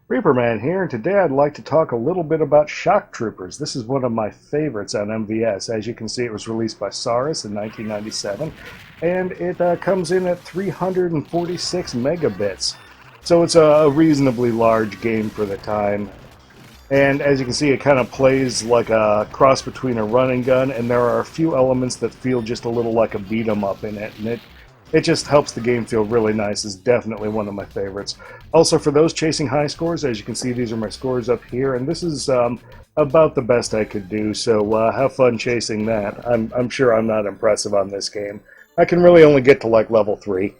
Reaperman here, and today I'd like to talk a little bit about Shock Troopers. This is one of my favorites on MVS. As you can see, it was released by Saurus in 1997, and it comes in at 346 megabits. So it's a reasonably large game for the time. And as you can see, it kind of plays like a cross between a run and gun, and there are a few elements that feel just a little like a beat-em-up in it, and it just helps the game feel really nice. It's definitely one of my favorites. Also, for those chasing high scores, as you can see, these are my scores up here, and this is about the best I could do, so have fun chasing that. I'm sure I'm not impressive on this game. I can really only get to like level 3.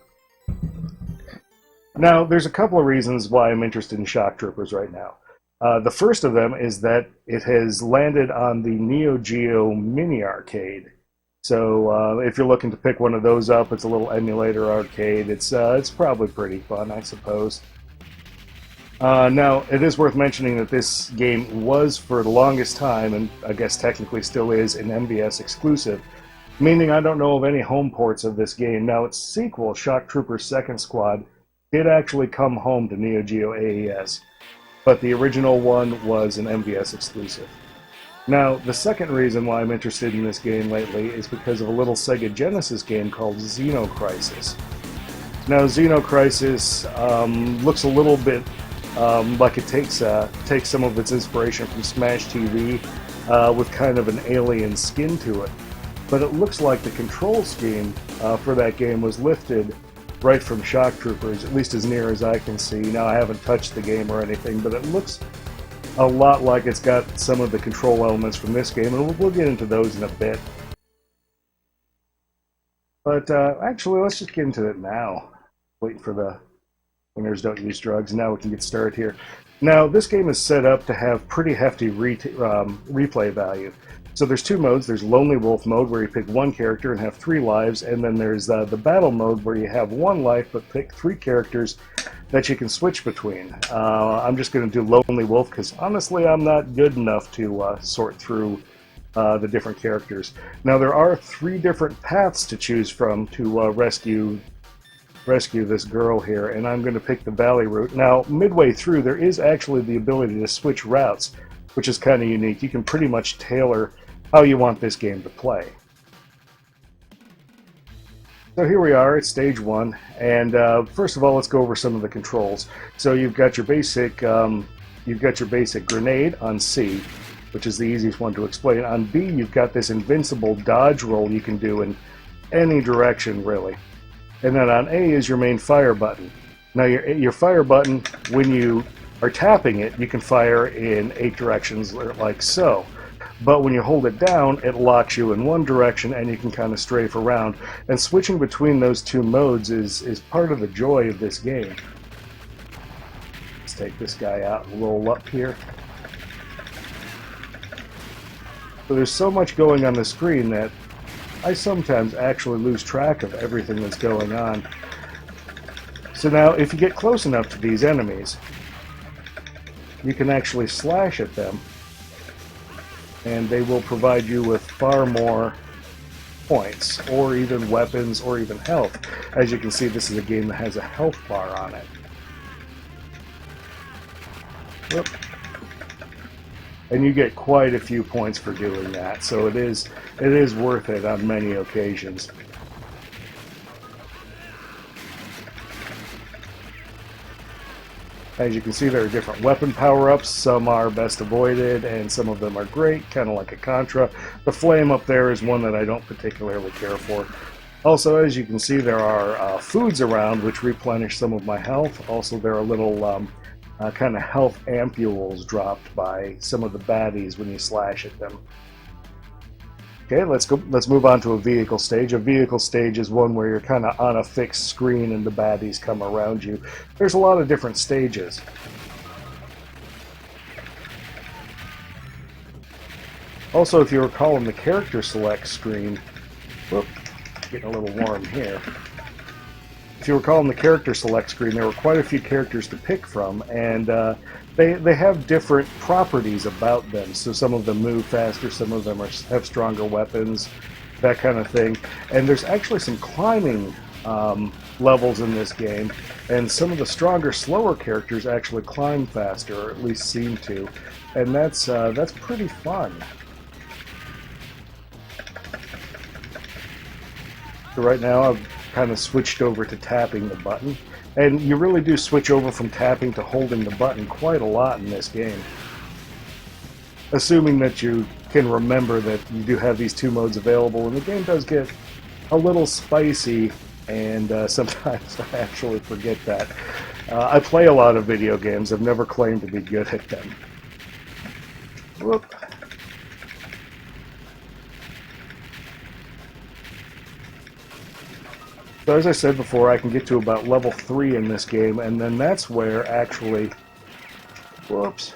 Now, there's a couple of reasons why I'm interested in Shock Troopers right now. The first of them is that it has landed on the Neo Geo Mini Arcade. So if you're looking to pick one of those up, it's a little emulator arcade. It's probably pretty fun, I suppose. Now, it is worth mentioning that this game was, for the longest time, and I guess technically still is, an MVS exclusive, meaning I don't know of any home ports of this game. Now, its sequel, Shock Troopers Second Squad, did actually come home to Neo Geo AES, but the original one was an MVS exclusive. Now, the second reason why I'm interested in this game lately is because of a little Sega Genesis game called Zeno Crisis. Now, Zeno Crisis looks a little bit like it takes some of its inspiration from Smash TV with kind of an alien skin to it. But it looks like the control scheme for that game was lifted right from Shock Troopers, at least as near as I can see. Now, I haven't touched the game or anything, but it looks a lot like it's got some of the control elements from this game, and we'll get into those in a bit. But actually, let's just get into it now. Waiting for the winners don't use drugs. Now we can get started here. Now, this game is set up to have pretty hefty replay value. So there's two modes. There's Lonely Wolf mode, where you pick one character and have 3 lives, and then there's the battle mode, where you have 1 life but pick 3 characters that you can switch between. I'm just going to do Lonely Wolf because honestly I'm not good enough to sort through the different characters. Now, there are 3 different paths to choose from to rescue this girl here, and I'm going to pick the Valley route. Now, midway through, there is actually the ability to switch routes, which is kind of unique. You can pretty much tailor how you want this game to play. So here we are at stage 1, and first of all, let's go over some of the controls. So you've got your basic grenade on C, which is the easiest one to explain. On B, you've got this invincible dodge roll you can do in any direction, really. And then on A is your main fire button. Now, your fire button, when you are tapping it, you can fire in 8 directions, like so. But when you hold it down, it locks you in one direction, and you can kind of strafe around. And switching between those 2 modes is part of the joy of this game. Let's take this guy out and roll up here. So there's so much going on the screen that I sometimes actually lose track of everything that's going on. So now, if you get close enough to these enemies, you can actually slash at them, and they will provide you with far more points, or even weapons, or even health. As you can see, this is a game that has a health bar on it. Whoop. And you get quite a few points for doing that, so it is worth it on many occasions. As you can see, there are different weapon power-ups. Some are best avoided, and some of them are great, kind of like a Contra. The flame up there is one that I don't particularly care for. Also, as you can see, there are foods around which replenish some of my health. Also, there are little kind of health ampules dropped by some of the baddies when you slash at them. Okay, let's move on to a vehicle stage. A vehicle stage is one where you're kind of on a fixed screen and the baddies come around you. There's a lot of different stages. Also, if you recall in the character select screen, whoop, getting a little warm here. If you recall in the character select screen, there were quite a few characters to pick from, and they have different properties about them. So some of them move faster, some of them have stronger weapons, that kind of thing. And there's actually some climbing levels in this game, and some of the stronger, slower characters actually climb faster, or at least seem to, and that's pretty fun. So right now I've kind of switched over to tapping the button, and you really do switch over from tapping to holding the button quite a lot in this game. Assuming that you can remember that you do have these two modes available, and the game does get a little spicy, and sometimes I actually forget that. I play a lot of video games. I've never claimed to be good at them. Whoop. So as I said before, I can get to about level 3 in this game, and then that's where actually... Whoops.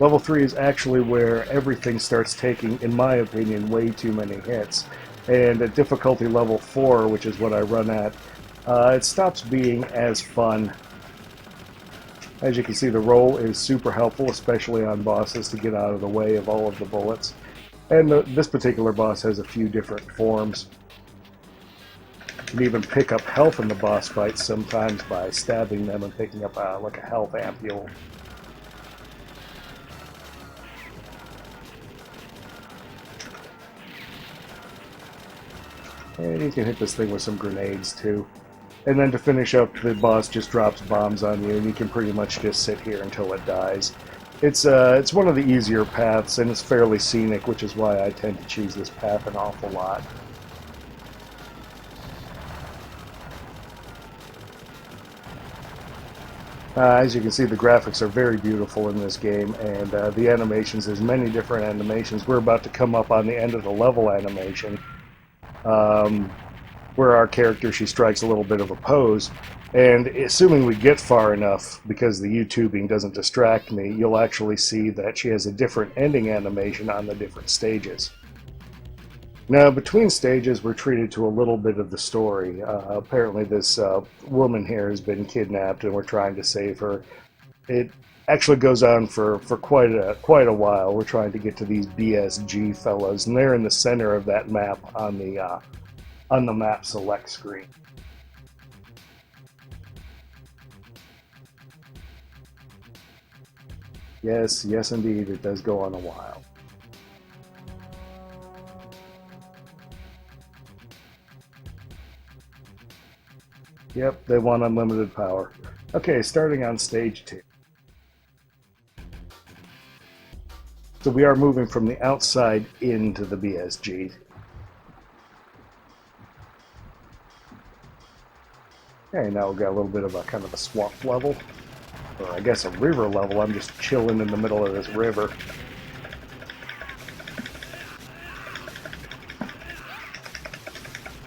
Level 3 is actually where everything starts taking, in my opinion, way too many hits. And at difficulty level 4, which is what I run at, it stops being as fun. As you can see, the roll is super helpful, especially on bosses, to get out of the way of all of the bullets. And this particular boss has a few different forms. You can even pick up health in the boss fights sometimes by stabbing them and picking up like a health ampule. And you can hit this thing with some grenades too. And then to finish up, the boss just drops bombs on you, and you can pretty much just sit here until it dies. It's one of the easier paths, and it's fairly scenic, which is why I tend to choose this path an awful lot. As you can see, the graphics are very beautiful in this game, and the animations, there's many different animations. We're about to come up on the end of the level animation, where our character, she strikes a little bit of a pose, and assuming we get far enough, because the YouTubing doesn't distract me, you'll actually see that she has a different ending animation on the different stages. Now, between stages, we're treated to a little bit of the story. Apparently this woman here has been kidnapped, and we're trying to save her. It actually goes on for quite a while. We're trying to get to these BSG fellas, and they're in the center of that map on the map select screen. Yes, yes indeed, it does go on a while. Yep, they want unlimited power. Okay, starting on stage 2. So we are moving from the outside into the BSG. Okay, now we've got a little bit of a kind of a swamp level, or I guess a river level. I'm just chilling in the middle of this river.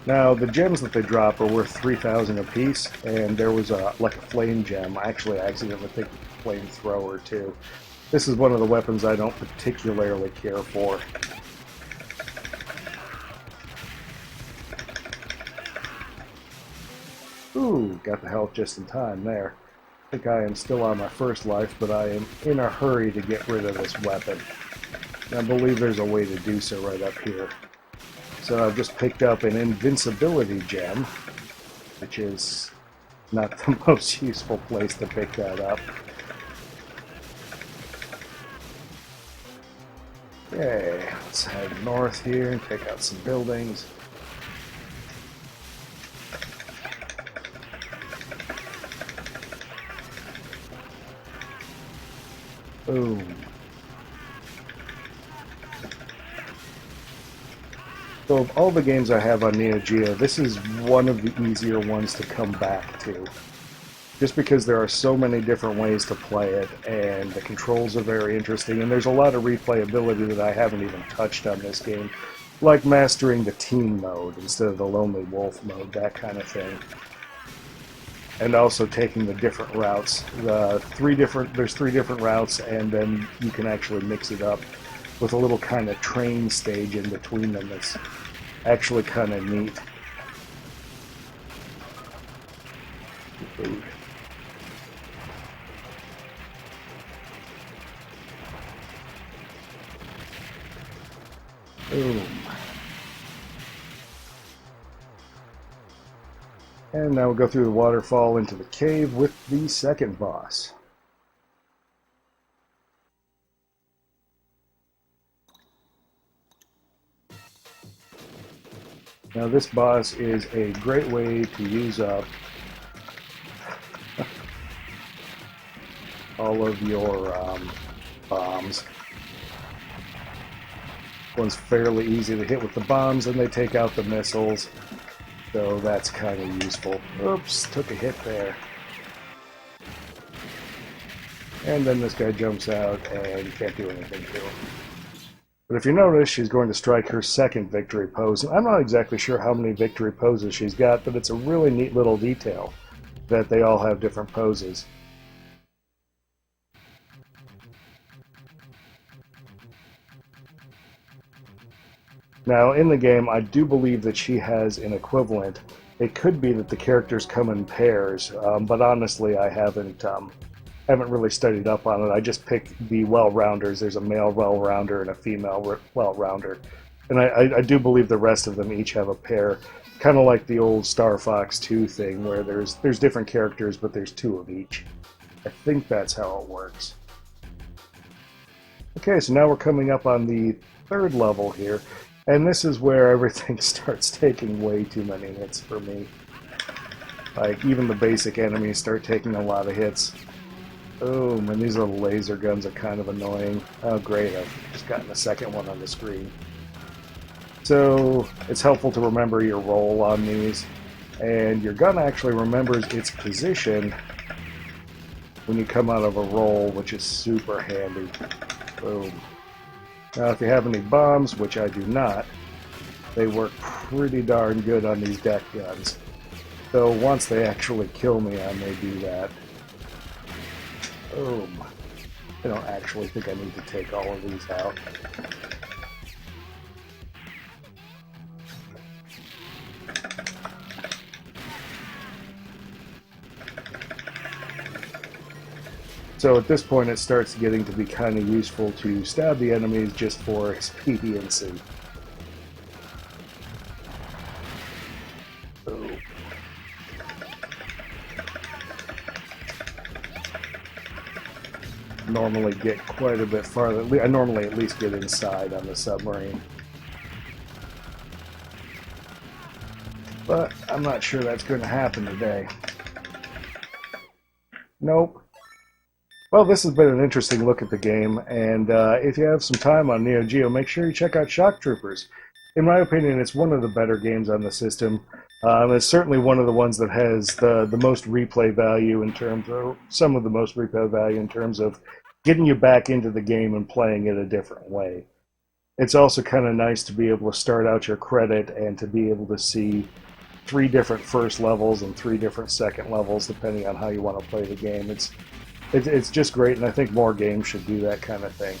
Now, the gems that they drop are worth 3,000 apiece, and there was like a flame gem. Actually, I accidentally picked a flamethrower too. This is one of the weapons I don't particularly care for. Ooh, got the health just in time there. I think I am still on my first life, but I am in a hurry to get rid of this weapon. And I believe there's a way to do so right up here. So I've just picked up an invincibility gem, which is not the most useful place to pick that up. Okay, let's head north here and take out some buildings. Boom. So of all the games I have on Neo Geo, this is one of the easier ones to come back to. Just because there are so many different ways to play it, and the controls are very interesting, and there's a lot of replayability that I haven't even touched on this game, like mastering the team mode instead of the Lonely Wolf mode, that kind of thing. And also taking the different routes. There's three different routes, and then you can actually mix it up with a little kind of train stage in between them that's actually kind of neat. Boom. And now we'll go through the waterfall into the cave with the second boss. Now this boss is a great way to use up all of your bombs. One's fairly easy to hit with the bombs, and they take out the missiles, so that's kind of useful. Oops, took a hit there. And then this guy jumps out and can't do anything to him. But if you notice, she's going to strike her second victory pose. I'm not exactly sure how many victory poses she's got, but it's a really neat little detail that they all have different poses. Now, in the game, I do believe that she has an equivalent. It could be that the characters come in pairs, but honestly, I haven't really studied up on it. I just picked the well-rounders. There's a male well-rounder and a female well-rounder. And I do believe the rest of them each have a pair, kind of like the old Star Fox 2 thing, where there's different characters, but there's two of each. I think that's how it works. Okay, so now we're coming up on the third level here. And this is where everything starts taking way too many hits for me. Like, even the basic enemies start taking a lot of hits. Boom, and these little laser guns are kind of annoying. Oh great, I've just gotten a second one on the screen. So, it's helpful to remember your roll on these. And your gun actually remembers its position when you come out of a roll, which is super handy. Boom. Now, if you have any bombs, which I do not, they work pretty darn good on these deck guns. So once they actually kill me, I may do that. Boom. I don't actually think I need to take all of these out. So at this point it starts getting to be kind of useful to stab the enemies just for expediency. Boom. Normally get quite a bit farther. I normally at least get inside on the submarine. But I'm not sure that's going to happen today. Nope. Well, this has been an interesting look at the game, and if you have some time on Neo Geo, make sure you check out Shock Troopers. In my opinion, it's one of the better games on the system. It's certainly one of the ones that has the most replay value in terms of, some of the most replay value in terms of getting you back into the game and playing it a different way. It's also kind of nice to be able to start out your credit and to be able to see 3 different first levels and 3 different second levels, depending on how you want to play the game. It's just great, and I think more games should do that kind of thing.